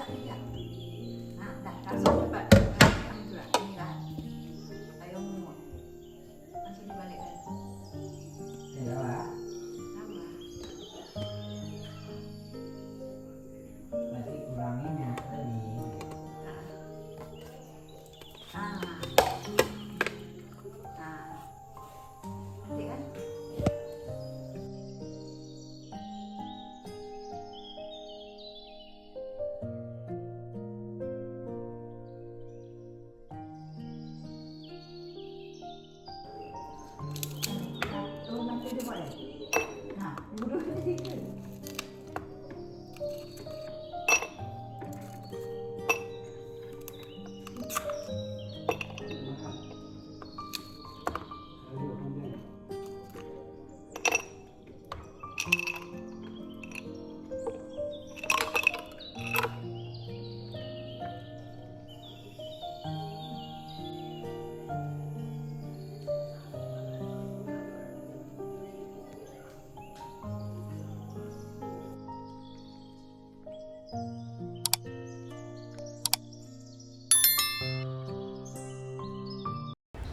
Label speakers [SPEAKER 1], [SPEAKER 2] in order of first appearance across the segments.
[SPEAKER 1] bisa tidak. Nah, dah langsung cepat. Ini juga, ini kan. Ayo mundur. Langsung dibalikkan.
[SPEAKER 2] Ya lah,
[SPEAKER 1] Sama.
[SPEAKER 2] nanti kurangin yang tadi.
[SPEAKER 1] Ah. Nah, nanti kan. Tuh nanti dibuat. Nah, dulu sedikit.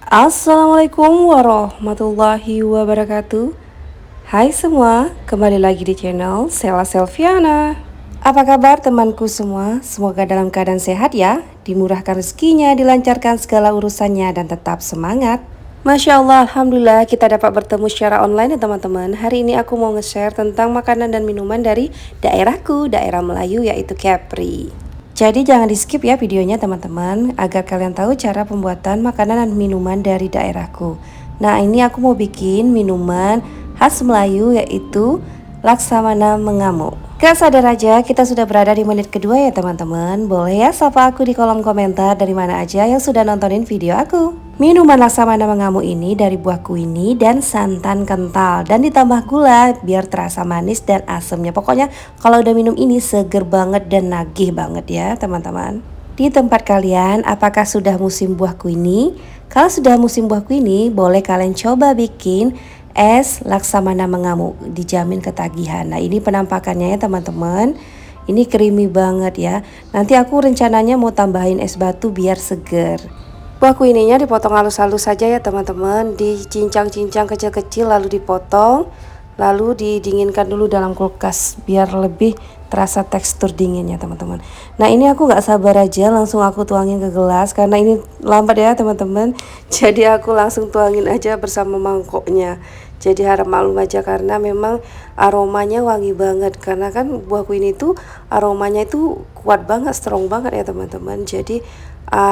[SPEAKER 3] Assalamualaikum warahmatullahi wabarakatuh. Hai semua, kembali lagi di channel Sela Selviana. Apa kabar temanku semua? Semoga dalam keadaan sehat ya, dimurahkan rezekinya, dilancarkan segala urusannya dan tetap semangat. Masya Allah, Alhamdulillah kita dapat bertemu secara online ya teman-teman. Hari ini aku mau nge-share tentang makanan dan minuman dari daerahku, daerah Melayu yaitu Kepri. Jadi jangan di skip ya videonya teman-teman, agar kalian tahu cara pembuatan makanan dan minuman dari daerahku. Nah ini aku mau bikin minuman khas Melayu yaitu Laksamana Mengamuk. Gak sadar aja kita sudah berada di menit kedua ya teman-teman. Boleh ya sapa aku di kolom komentar dari mana aja yang sudah nontonin video aku. Minuman Laksamana Mengamuk ini dari buah kuini dan santan kental dan ditambah gula biar terasa manis dan asemnya. Pokoknya kalau udah minum ini seger banget dan nagih banget ya teman-teman. Di tempat kalian apakah sudah musim buah kuini? Kalau sudah musim buah kuini boleh kalian coba bikin es Laksamana Mengamuk, dijamin ketagihan. Nah ini penampakannya ya teman-teman. Ini creamy banget ya. Nanti aku rencananya mau tambahin es batu biar seger. Buah kuininya dipotong halus-halus saja ya teman-teman, dicincang-cincang kecil-kecil lalu dipotong, lalu didinginkan dulu dalam kulkas biar lebih terasa tekstur dinginnya teman-teman. Nah ini aku nggak sabar aja langsung aku tuangin ke gelas karena ini lambat ya teman-teman. Jadi aku langsung tuangin aja bersama mangkoknya. Jadi harap maklum aja karena memang aromanya wangi banget, karena kan buah kuini itu aromanya itu kuat banget, strong banget ya teman-teman. Jadi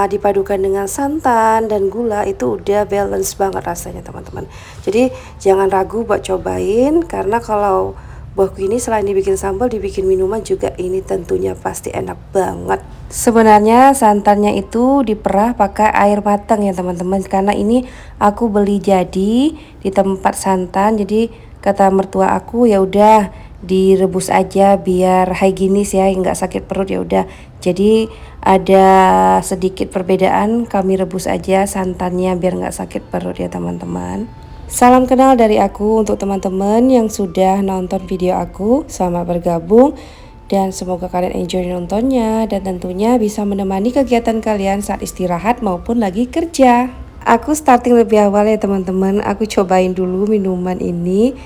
[SPEAKER 3] dipadukan dengan santan dan gula itu udah balance banget rasanya teman-teman. Jadi jangan ragu buat cobain, karena kalau buah kuini selain dibikin sambal, dibikin minuman juga ini tentunya pasti enak banget. Sebenarnya santannya itu diperah pakai air matang ya teman-teman, karena ini aku beli jadi di tempat santan. Jadi kata mertua aku ya udah direbus aja biar higienis ya, nggak sakit perut ya udah. Jadi ada sedikit perbedaan, kami rebus aja santannya biar nggak sakit perut ya teman-teman. Salam kenal dari aku untuk teman-teman yang sudah nonton video aku. Selamat bergabung dan semoga kalian enjoy nontonnya dan tentunya bisa menemani kegiatan kalian saat istirahat maupun lagi kerja. Aku starting lebih awal ya teman-teman. Aku cobain dulu minuman ini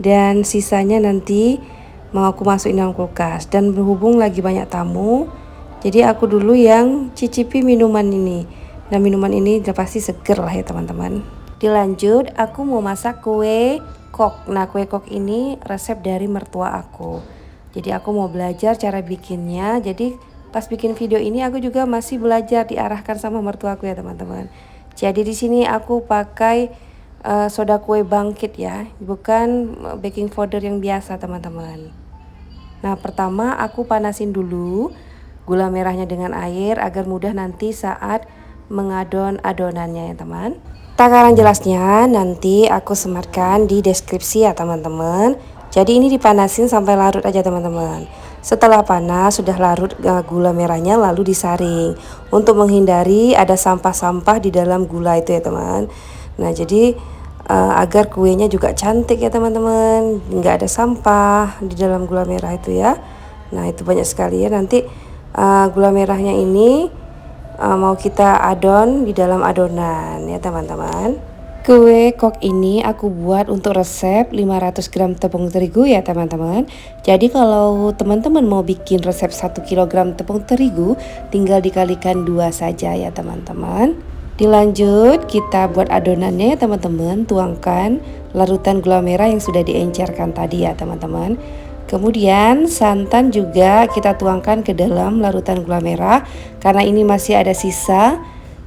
[SPEAKER 3] dan sisanya nanti mau aku masukin dalam kulkas. Dan berhubung lagi banyak tamu, jadi aku dulu yang cicipi minuman ini. Dan minuman ini udah pasti seger lah ya teman-teman. Dilanjut aku mau masak kue kok. Nah kue kok ini resep dari mertua aku. Jadi aku mau belajar cara bikinnya. Jadi pas bikin video ini aku juga masih belajar, diarahkan sama mertua aku ya teman-teman. Jadi di sini aku pakai soda kue bangkit ya, bukan baking powder yang biasa teman-teman. Nah pertama aku panasin dulu gula merahnya dengan air agar mudah nanti saat mengadon adonannya ya teman. Takaran jelasnya nanti aku sematkan di deskripsi ya teman-teman. Jadi ini dipanasin sampai larut aja teman-teman. Setelah panas sudah larut gula merahnya lalu disaring untuk menghindari ada sampah-sampah di dalam gula itu ya teman. Nah jadi agar kuenya juga cantik ya teman-teman, nggak ada sampah di dalam gula merah itu ya. Nah itu banyak sekali ya, nanti Gula merahnya ini mau kita adon di dalam adonan ya teman-teman. Kue kok ini aku buat untuk resep 500 gram tepung terigu ya teman-teman. Jadi kalau teman-teman mau bikin resep 1 kg tepung terigu, tinggal dikalikan 2 saja ya teman-teman. Dilanjut kita buat adonannya ya teman-teman. Tuangkan larutan gula merah yang sudah diencerkan tadi ya teman-teman. Kemudian santan juga kita tuangkan ke dalam larutan gula merah, karena ini masih ada sisa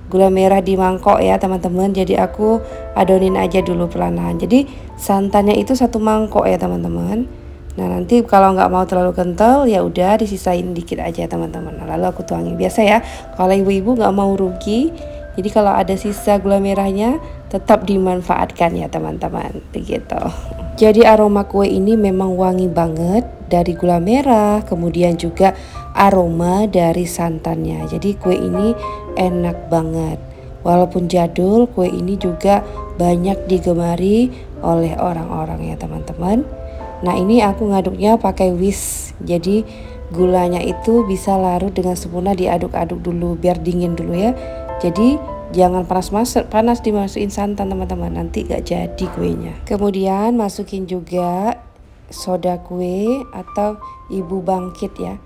[SPEAKER 3] gula merah di mangkok ya teman-teman. Jadi aku adonin aja dulu perlahan. Jadi santannya itu 1 mangkok ya teman-teman. Nah nanti kalau nggak mau terlalu kental ya udah disisain dikit aja teman-teman. Nah, lalu aku tuangin biasa ya. Kalau ibu-ibu nggak mau rugi, jadi kalau ada sisa gula merahnya tetap dimanfaatkan ya teman-teman. Begitu. Jadi aroma kue ini memang wangi banget dari gula merah, kemudian juga aroma dari santannya. Jadi kue ini enak banget. Walaupun jadul, kue ini juga banyak digemari oleh orang-orang ya teman-teman. Nah ini aku ngaduknya pakai whisk. Jadi gulanya itu bisa larut dengan sempurna, diaduk-aduk dulu biar dingin dulu ya. Jadi jangan panas dimasukin santan teman-teman, nanti gak jadi kuenya. Kemudian masukin juga soda kue atau ibu bangkit ya.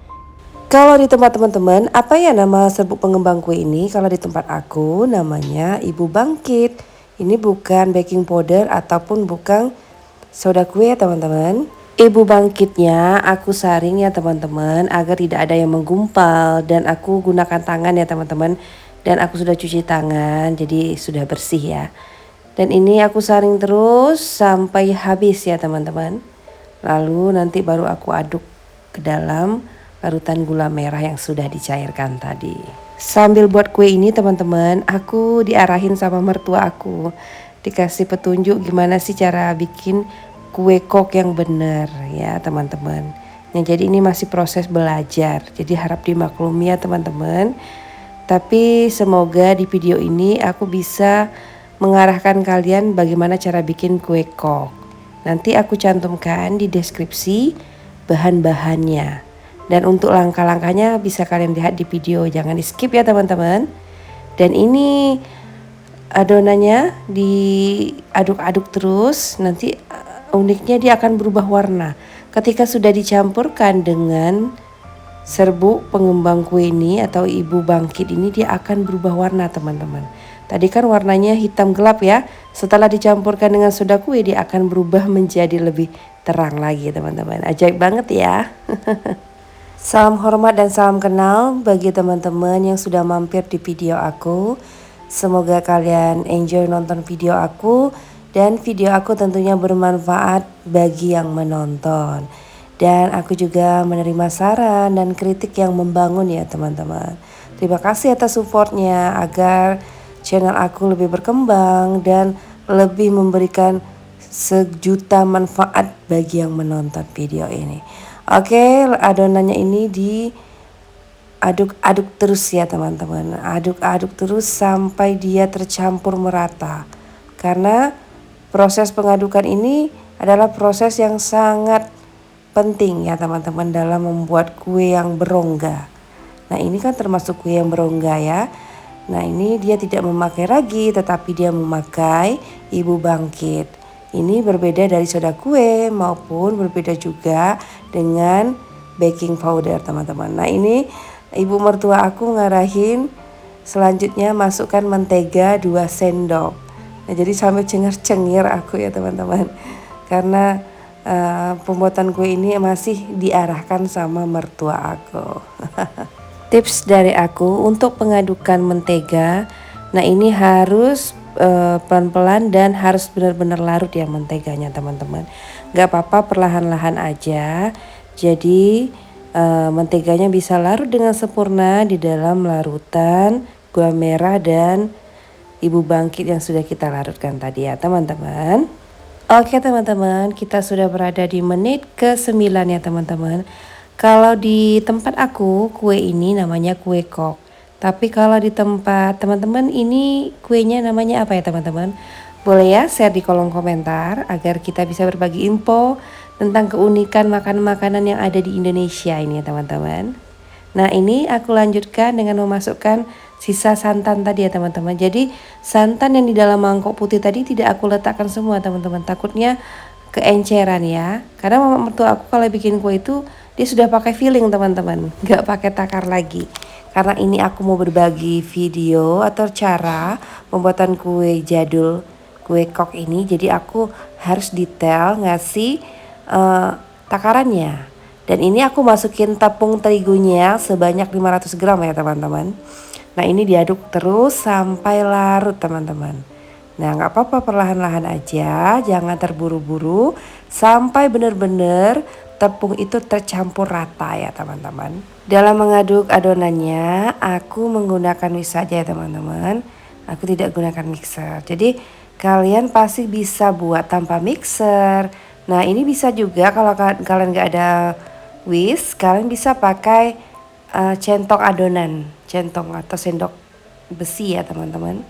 [SPEAKER 3] Kalau di tempat teman-teman, apa ya nama serbuk pengembang kue ini? Kalau di tempat aku namanya ibu bangkit. Ini bukan baking powder ataupun bukan soda kue ya teman-teman. Ibu bangkitnya aku saring ya teman-teman agar tidak ada yang menggumpal, dan aku gunakan tangan ya teman-teman. Dan aku sudah cuci tangan, jadi sudah bersih ya. Dan ini aku saring terus sampai habis ya teman-teman. Lalu nanti baru aku aduk ke dalam larutan gula merah yang sudah dicairkan tadi. Sambil buat kue ini teman-teman, aku diarahin sama mertua aku. Dikasih petunjuk gimana sih cara bikin kue kok yang benar ya teman-teman. Nah, jadi ini masih proses belajar, jadi harap dimaklumi ya teman-teman. Tapi semoga di video ini aku bisa mengarahkan kalian bagaimana cara bikin kue kok. Nanti aku cantumkan di deskripsi bahan-bahannya. Dan untuk langkah-langkahnya bisa kalian lihat di video, jangan di skip ya teman-teman. Dan ini adonannya diaduk-aduk terus, nanti uniknya dia akan berubah warna. Ketika sudah dicampurkan dengan serbuk pengembang kue ini atau ibu bangkit ini, dia akan berubah warna teman-teman. Tadi kan warnanya hitam gelap ya. Setelah dicampurkan dengan soda kue, dia akan berubah menjadi lebih terang lagi teman-teman. Ajaib banget ya. Salam hormat dan salam kenal bagi teman-teman yang sudah mampir di video aku. Semoga kalian enjoy nonton video aku, dan video aku tentunya bermanfaat bagi yang menonton. Dan aku juga menerima saran dan kritik yang membangun ya teman-teman. Terima kasih atas supportnya agar channel aku lebih berkembang dan lebih memberikan sejuta manfaat bagi yang menonton video ini. Oke, adonannya ini diaduk-aduk terus ya teman-teman. Aduk-aduk terus sampai dia tercampur merata. Karena proses pengadukan ini adalah proses yang sangat penting ya teman-teman dalam membuat kue yang berongga. Nah ini kan termasuk kue yang berongga ya. Nah ini dia tidak memakai ragi, tetapi dia memakai ibu bangkit. Ini berbeda dari soda kue maupun berbeda juga dengan baking powder teman-teman. Nah ini ibu mertua aku ngarahin selanjutnya masukkan mentega 2 sendok. Nah jadi sampai cengar-cengir aku ya teman-teman. Karena pembuatan kue ini masih diarahkan sama mertua aku. Tips dari aku untuk pengadukan mentega. Nah ini harus pelan-pelan dan harus benar-benar larut ya menteganya teman-teman. Gak apa-apa perlahan-lahan aja. Jadi menteganya bisa larut dengan sempurna di dalam larutan gula merah dan ibu bangkit yang sudah kita larutkan tadi ya teman-teman. Oke teman-teman, kita sudah berada di menit ke-9 ya teman-teman. Kalau di tempat aku kue ini namanya kue kok. Tapi kalau di tempat teman-teman ini kuenya namanya apa ya teman-teman? Boleh ya share di kolom komentar agar kita bisa berbagi info tentang keunikan makanan-makanan yang ada di Indonesia ini ya teman-teman. Nah ini aku lanjutkan dengan memasukkan sisa santan tadi ya teman-teman. Jadi santan yang di dalam mangkok putih tadi tidak aku letakkan semua teman-teman. Takutnya keenceran ya. Karena mama mertua aku kalau bikin kue itu dia sudah pakai filling teman-teman. Nggak pakai takar lagi. Karena ini aku mau berbagi video atau cara pembuatan kue jadul, kue kok ini. Jadi aku harus detail ngasih takarannya. Dan ini aku masukin tepung terigunya sebanyak 500 gram ya teman-teman. Nah ini diaduk terus sampai larut teman-teman. Nah nggak apa-apa, perlahan-lahan aja, jangan terburu-buru sampai benar-benar tepung itu tercampur rata ya teman-teman. Dalam mengaduk adonannya aku menggunakan whisk saja ya teman-teman. Aku tidak gunakan mixer. Jadi kalian pasti bisa buat tanpa mixer. Nah ini bisa juga kalau kalian nggak ada whisk, kalian bisa pakai centong adonan, centong atau sendok besi ya teman-teman.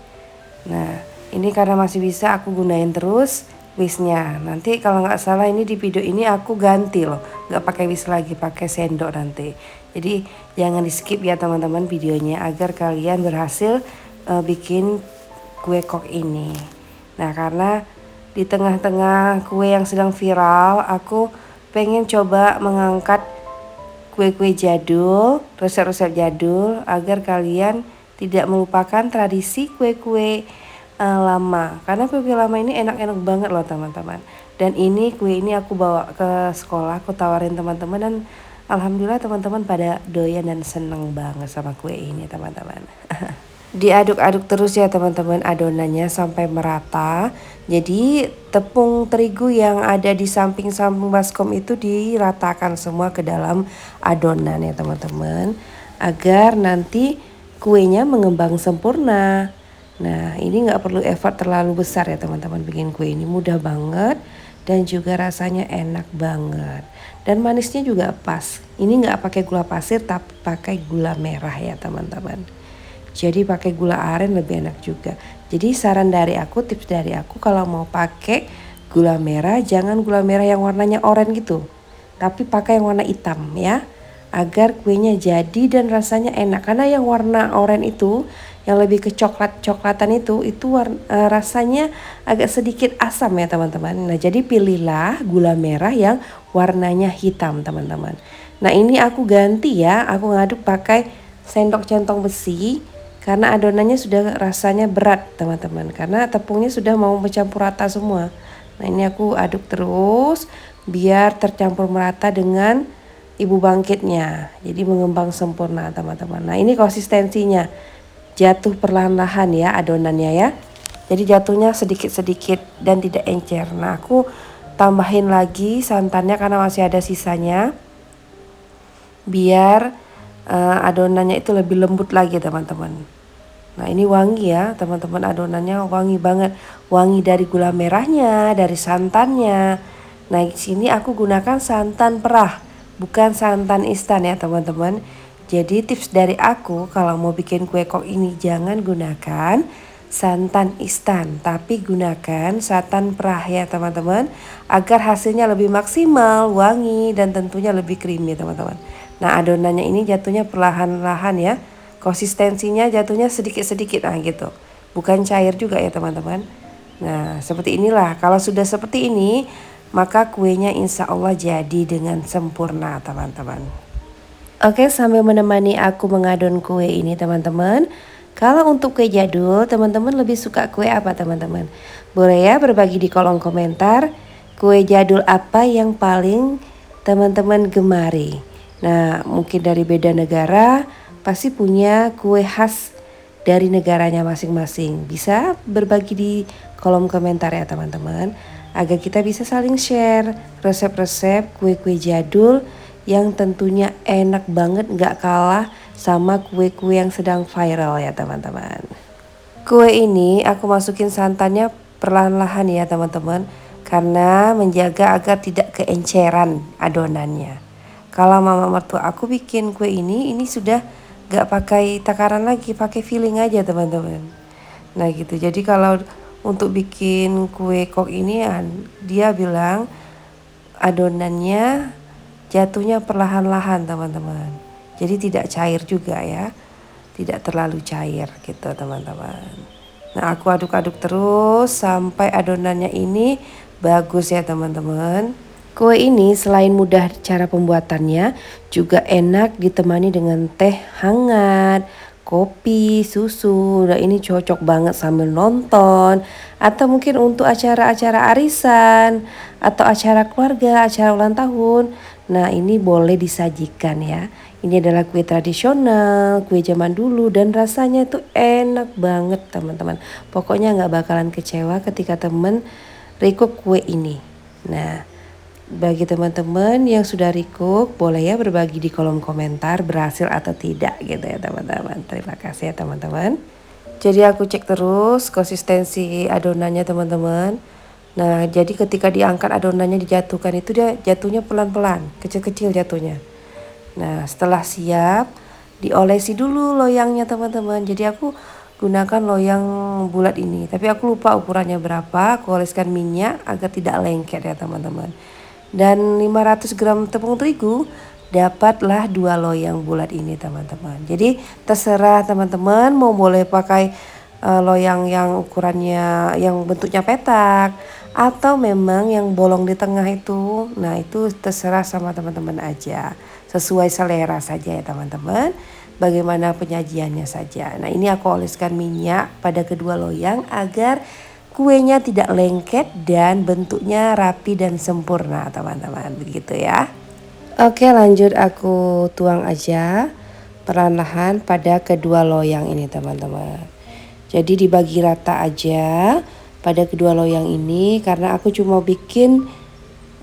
[SPEAKER 3] Nah ini karena masih bisa aku gunain terus whisknya. Nanti kalau nggak salah ini di video ini aku ganti loh, nggak pakai whisk lagi, pakai sendok nanti. Jadi jangan di skip ya teman-teman videonya agar kalian berhasil bikin kue kok ini. Nah karena di tengah-tengah kue yang sedang viral, aku pengen coba mengangkat kue-kue jadul, resep-resep jadul agar kalian tidak melupakan tradisi kue-kue lama. Karena kue-kue lama ini enak-enak banget loh teman-teman. Dan ini kue ini aku bawa ke sekolah, aku tawarin teman-teman dan alhamdulillah teman-teman pada doyan dan seneng banget sama kue ini teman-teman. Diaduk-aduk terus ya teman-teman adonannya sampai merata. Jadi tepung terigu yang ada di samping-samping baskom itu diratakan semua ke dalam adonan ya teman-teman, agar nanti kuenya mengembang sempurna. Nah ini nggak perlu effort terlalu besar ya teman-teman, bikin kue ini mudah banget dan juga rasanya enak banget. Dan manisnya juga pas. Ini nggak pakai gula pasir tapi pakai gula merah ya teman-teman. Jadi pakai gula aren lebih enak juga. Jadi saran dari aku, tips dari aku, kalau mau pakai gula merah jangan gula merah yang warnanya oranye gitu, tapi pakai yang warna hitam ya, agar kuenya jadi dan rasanya enak. Karena yang warna oranye itu yang lebih ke coklat-coklatan itu rasanya agak sedikit asam ya teman-teman. Nah jadi pilihlah gula merah yang warnanya hitam teman-teman. Nah ini aku ganti ya, aku ngaduk pakai sendok centong besi. Karena adonannya sudah rasanya berat teman-teman, karena tepungnya sudah mau mencampur rata semua. Nah ini aku aduk terus biar tercampur merata dengan ibu bangkitnya. Jadi mengembang sempurna teman-teman. Nah ini konsistensinya, jatuh perlahan-lahan ya adonannya ya. Jadi jatuhnya sedikit-sedikit dan tidak encer. Nah aku tambahin lagi santannya karena masih ada sisanya, biar adonannya itu lebih lembut lagi teman-teman. Nah ini wangi ya teman-teman, adonannya wangi banget, wangi dari gula merahnya, dari santannya. Nah di sini aku gunakan santan perah, bukan santan instan ya teman-teman. Jadi tips dari aku kalau mau bikin kue kok ini jangan gunakan santan instan, tapi gunakan santan perah ya teman-teman, agar hasilnya lebih maksimal, wangi dan tentunya lebih creamy teman-teman. Nah adonannya ini jatuhnya perlahan-lahan ya, konsistensinya jatuhnya sedikit-sedikit nah gitu, bukan cair juga ya teman-teman. Nah seperti inilah, kalau sudah seperti ini maka kuenya insya Allah jadi dengan sempurna teman-teman. Oke, sambil menemani aku mengadon kue ini teman-teman, kalau untuk kue jadul teman-teman lebih suka kue apa teman-teman? Boleh ya berbagi di kolom komentar, kue jadul apa yang paling teman-teman gemari. Nah mungkin dari beda negara pasti punya kue khas dari negaranya masing-masing. Bisa berbagi di kolom komentar ya teman-teman, agar kita bisa saling share resep-resep kue-kue jadul yang tentunya enak banget, gak kalah sama kue-kue yang sedang viral ya teman-teman. Kue ini aku masukin santannya perlahan-lahan ya teman-teman, karena menjaga agar tidak keenceran adonannya. Kalau mama mertua aku bikin kue ini sudah gak pakai takaran lagi, pakai filling aja teman-teman. Nah gitu, jadi kalau untuk bikin kue kok ini dia bilang adonannya jatuhnya perlahan-lahan teman-teman. Jadi tidak cair juga ya. Tidak terlalu cair gitu teman-teman. Nah aku aduk-aduk terus sampai adonannya ini bagus ya teman-teman. Kue ini selain mudah cara pembuatannya, juga enak ditemani dengan teh hangat, kopi, susu. Nah ini cocok banget sambil nonton, atau mungkin untuk acara-acara arisan, atau acara keluarga, acara ulang tahun. Nah ini boleh disajikan ya. Ini adalah kue tradisional, kue zaman dulu, dan rasanya itu enak banget teman-teman. Pokoknya nggak bakalan kecewa ketika temen recook kue ini. Nah, bagi teman-teman yang sudah recook, boleh ya berbagi di kolom komentar berhasil atau tidak gitu ya teman-teman. Terima kasih ya teman-teman. Jadi aku cek terus konsistensi adonannya teman-teman. Nah, jadi ketika diangkat adonannya dijatuhkan itu dia jatuhnya pelan-pelan, kecil-kecil jatuhnya. Nah, setelah siap, diolesi dulu loyangnya teman-teman. Jadi aku gunakan loyang bulat ini. Tapi aku lupa ukurannya berapa. Aku oleskan minyak agar tidak lengket ya teman-teman. Dan 500 gram tepung terigu dapatlah 2 loyang bulat ini teman-teman. Jadi terserah teman-teman mau boleh pakai loyang yang ukurannya yang bentuknya petak, atau memang yang bolong di tengah itu. Nah itu terserah sama teman-teman aja, sesuai selera saja ya teman-teman, bagaimana penyajiannya saja. Nah ini aku oleskan minyak pada kedua loyang agar kuenya tidak lengket dan bentuknya rapi dan sempurna teman-teman, begitu ya. Oke lanjut, aku tuang aja perlahan-lahan pada kedua loyang ini teman-teman. Jadi dibagi rata aja pada kedua loyang ini, karena aku cuma bikin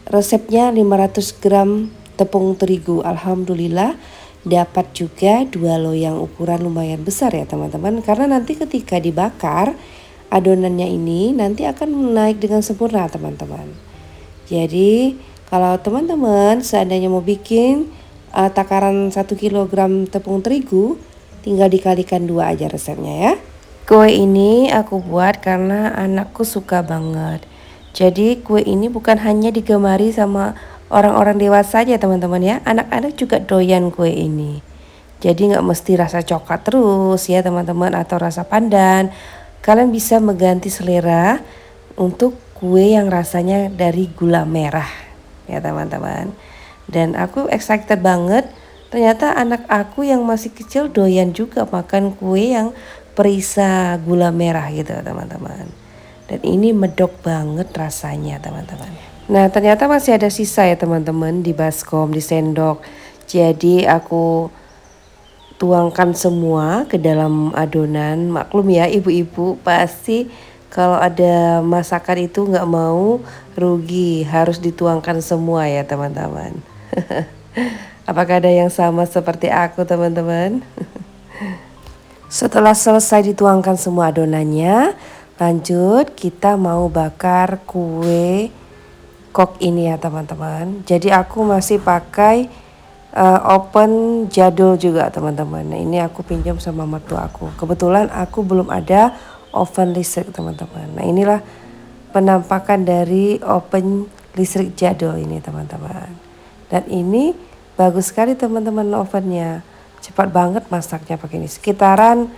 [SPEAKER 3] resepnya 500 gram tepung terigu. Alhamdulillah dapat juga 2 loyang ukuran lumayan besar ya teman-teman, karena nanti ketika dibakar adonannya ini nanti akan naik dengan sempurna teman-teman. Jadi kalau teman-teman seandainya mau bikin takaran 1 kg tepung terigu, tinggal dikalikan 2 aja resepnya ya. Kue ini aku buat karena anakku suka banget. Jadi kue ini bukan hanya digemari sama orang-orang dewasa aja teman-teman ya, anak-anak juga doyan kue ini. Jadi nggak mesti rasa coklat terus ya teman-teman, atau rasa pandan. Kalian bisa mengganti selera untuk kue yang rasanya dari gula merah ya teman-teman. Dan aku excited banget, ternyata anak aku yang masih kecil doyan juga makan kue yang perisa gula merah gitu teman-teman. Dan ini medok banget rasanya teman-teman. Nah ternyata masih ada sisa ya teman-teman di baskom, di sendok. Jadi aku tuangkan semua ke dalam adonan. Maklum ya ibu-ibu pasti kalau ada masakan itu nggak mau rugi, harus dituangkan semua ya teman-teman. Apakah ada yang sama seperti aku teman-teman? Setelah selesai dituangkan semua adonannya, lanjut kita mau bakar kue kok ini ya teman-teman. Jadi aku masih pakai oven jadul juga teman-teman. Nah ini aku pinjam sama mertua aku. Kebetulan aku belum ada oven listrik teman-teman. Nah inilah penampakan dari oven listrik jadul ini teman-teman. Dan ini bagus sekali teman-teman ovennya. Cepat banget masaknya pakai ini. Sekitaran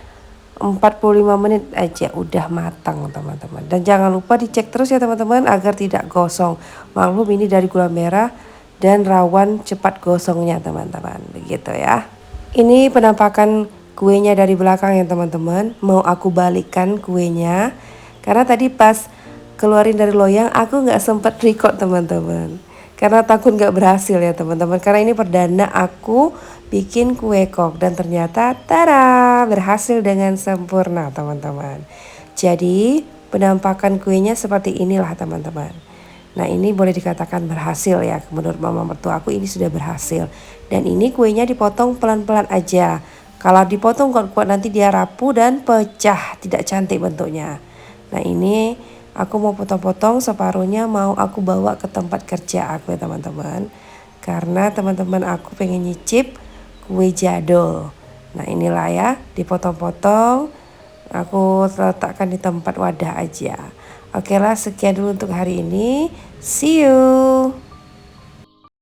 [SPEAKER 3] 45 menit aja udah matang teman-teman. Dan jangan lupa dicek terus ya teman-teman agar tidak gosong. Maklum ini dari gula merah dan rawan cepat gosongnya teman-teman. Begitu ya. Ini penampakan kuenya dari belakang ya teman-teman. Mau aku balikkan kuenya, karena tadi pas keluarin dari loyang aku nggak sempat record teman-teman. Karena takut nggak berhasil ya teman-teman. Karena ini perdana aku bikin kue kok, dan ternyata tada, berhasil dengan sempurna teman-teman. Jadi penampakan kuenya seperti inilah teman-teman. Nah ini boleh dikatakan berhasil ya, menurut mama mertua aku ini sudah berhasil. Dan ini kuenya dipotong pelan-pelan aja. Kalau dipotong kuat-kuat nanti dia rapuh dan pecah, tidak cantik bentuknya. Nah ini aku mau potong-potong separuhnya, mau aku bawa ke tempat kerja aku ya teman-teman. Karena teman-teman aku pengen nyicip kue jadul. Nah inilah ya, dipotong-potong. Aku letakkan di tempat wadah aja. Oke lah, sekian dulu untuk hari ini. See you.